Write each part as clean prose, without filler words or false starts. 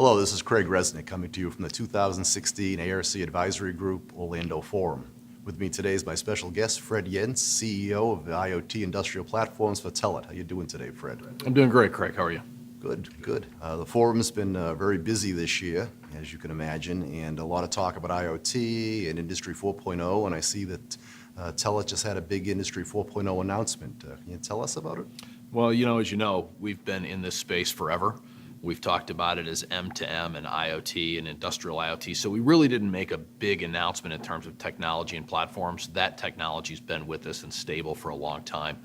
Hello, this is Craig Resnick coming to you from the 2016 ARC Advisory Group Orlando Forum. With me today is my special guest, Fred Jens, CEO of IoT Industrial Platforms for Telit. How you doing today, Fred? I'm doing great, Craig. How are you? Good, good. The forum's been very busy this year, as you can imagine, and a lot of talk about IoT and Industry 4.0, and I see that Telit just had a big Industry 4.0 announcement. Can you tell us about it? Well, as you know, we've been in this space forever. We've talked about it as M2M and IoT and Industrial IoT, so we really didn't make a big announcement in terms of technology and platforms. That technology's been with us and stable for a long time.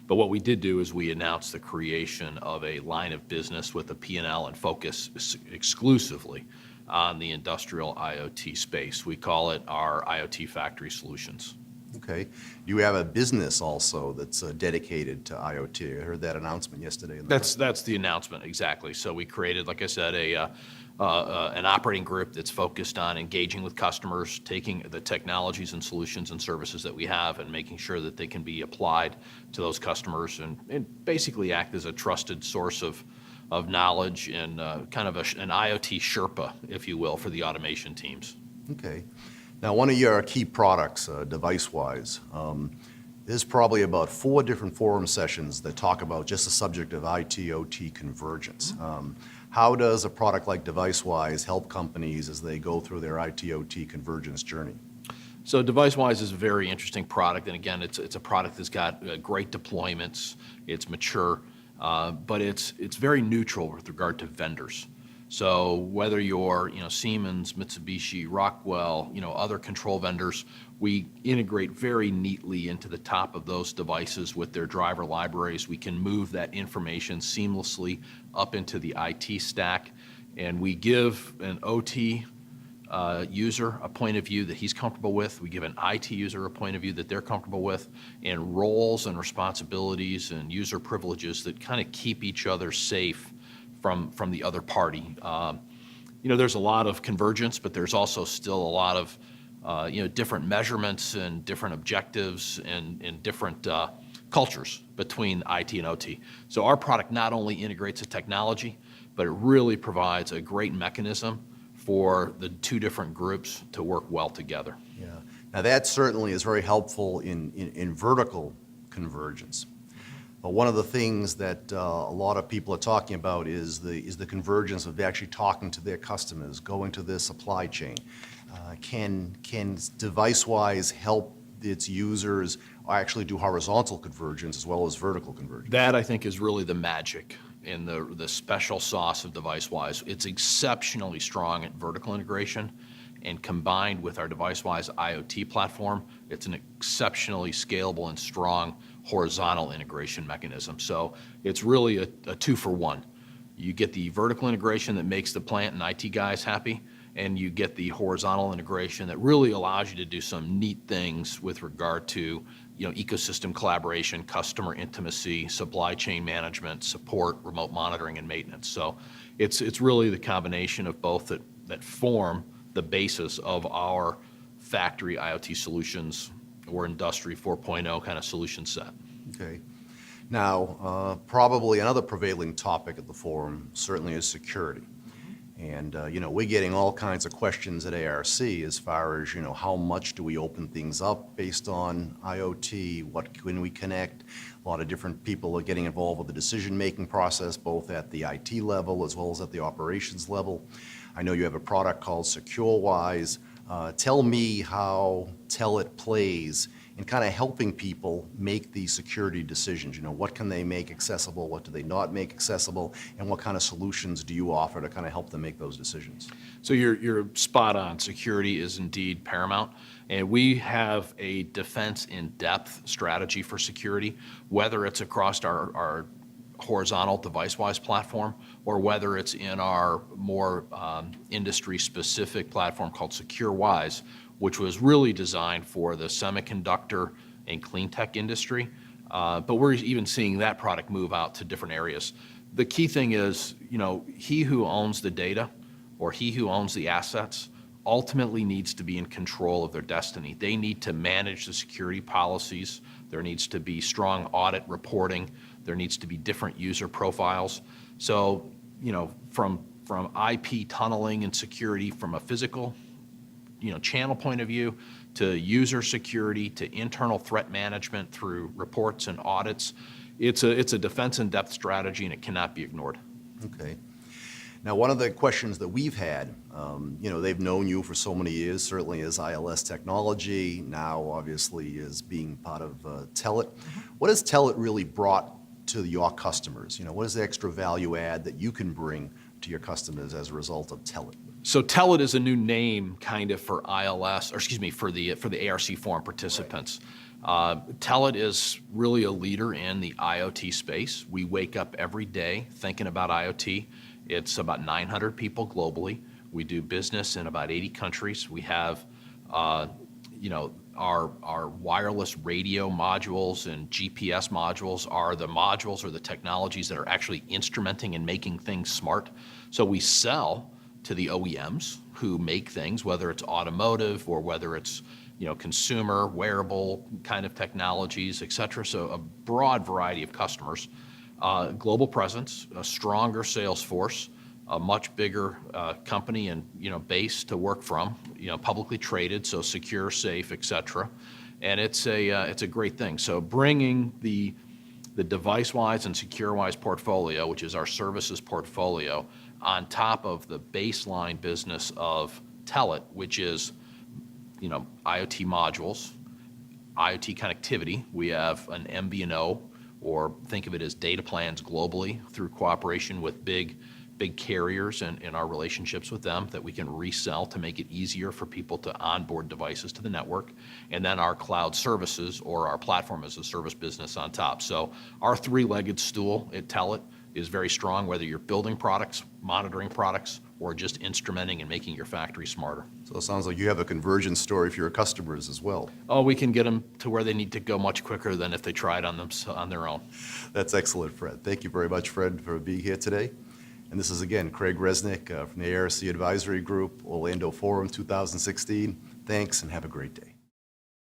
But what we did do is we announced the creation of a line of business with a P&L and focus exclusively on the Industrial IoT space. We call it our IoT Factory Solutions. Okay. You have a business also that's dedicated to IoT. I heard that announcement yesterday. That's the announcement, exactly. So we created, like I said, an operating group that's focused on engaging with customers, taking the technologies and solutions and services that we have and making sure that they can be applied to those customers and basically act as a trusted source of knowledge and kind of an IoT Sherpa, if you will, for the automation teams. Okay. Now, one of your key products, deviceWISE, there's probably about 4 different forum sessions that talk about just the subject of IT-OT convergence. How does a product like deviceWISE help companies as they go through their IT-OT convergence journey? So deviceWISE is a very interesting product, and again, it's a product that's got great deployments, it's mature, but it's very neutral with regard to vendors. So whether you're Siemens, Mitsubishi, Rockwell, other control vendors, we integrate very neatly into the top of those devices with their driver libraries. We can move that information seamlessly up into the IT stack, and we give an OT user a point of view that he's comfortable with. We give an IT user a point of view that they're comfortable with, and roles and responsibilities and user privileges that kind of keep each other safe from the other party. There's a lot of convergence, but there's also still a lot of different measurements and different objectives and different cultures between IT and OT. So our product not only integrates the technology, but it really provides a great mechanism for the 2 different groups to work well together. Yeah. Now that certainly is very helpful in vertical convergence. But one of the things that a lot of people are talking about is the convergence of actually talking to their customers, going to their supply chain. Can deviceWISE help its users actually do horizontal convergence as well as vertical convergence? That, I think, is really the magic in the special sauce of deviceWISE. It's exceptionally strong at vertical integration, and combined with our deviceWISE IoT platform, it's an exceptionally scalable and strong horizontal integration mechanism. So it's really a 2-for-1. You get the vertical integration that makes the plant and IT guys happy, and you get the horizontal integration that really allows you to do some neat things with regard to ecosystem collaboration, customer intimacy, supply chain management, support, remote monitoring, and maintenance. So it's really the combination of both that form the basis of our factory IoT solutions or Industry 4.0 kind of solution set. Okay. Now, probably another prevailing topic at the forum certainly is security. And, we're getting all kinds of questions at ARC as far as, how much do we open things up based on IoT? What can we connect? A lot of different people are getting involved with the decision-making process, both at the IT level as well as at the operations level. I know you have a product called secureWISE. Tell me how Telit plays in kind of helping people make these security decisions. What can they make accessible? What do they not make accessible? And what kind of solutions do you offer to kind of help them make those decisions? So you're spot on. Security is indeed paramount. And we have a defense in depth strategy for security, whether it's across our horizontal deviceWISE platform or whether it's in our more industry-specific platform called secureWISE, which was really designed for the semiconductor and clean tech industry. But we're even seeing that product move out to different areas. The key thing is, he who owns the data or he who owns the assets ultimately needs to be in control of their destiny. They need to manage the security policies. There needs to be strong audit reporting. There needs to be different user profiles. So, from from IP tunneling and security from a physical, channel point of view, to user security, to internal threat management through reports and audits. It's a defense in depth strategy, and it cannot be ignored. Okay. Now, one of the questions that we've had, they've known you for so many years, certainly as ILS Technology, now obviously as being part of Telit. What has Telit really brought to your customers? What is the extra value add that you can bring to your customers as a result of Telit? So Telit is a new name kind of for ILS, or excuse me, for the ARC forum participants. Telit is really a leader in the IoT space. We wake up every day thinking about IoT. It's about 900 people globally. We do business in about 80 countries. We have, our wireless radio modules and GPS modules are the modules or the technologies that are actually instrumenting and making things smart. So we sell to the OEMs who make things, whether it's automotive or whether it's consumer, wearable kind of technologies, et cetera. So a broad variety of customers. Global presence, a stronger sales force, a much bigger company and base to work from, publicly traded, so secure, safe, et cetera. And it's a great thing. So bringing the deviceWISE and secureWISE portfolio, which is our services portfolio, on top of the baseline business of Telit, which is IoT modules, IoT connectivity. We have an MVNO, or think of it as data plans globally through cooperation with big carriers and our relationships with them that we can resell to make it easier for people to onboard devices to the network. And then our cloud services, or our platform as a service business on top. So our three-legged stool at Telit is very strong, whether you're building products, monitoring products, or just instrumenting and making your factory smarter. So it sounds like you have a convergence story for your customers as well. Oh, we can get them to where they need to go much quicker than if they tried on their own. That's excellent, Fred. Thank you very much, Fred, for being here today. And this is, again, Craig Resnick from the ARC Advisory Group, Orlando Forum 2016. Thanks, and have a great day.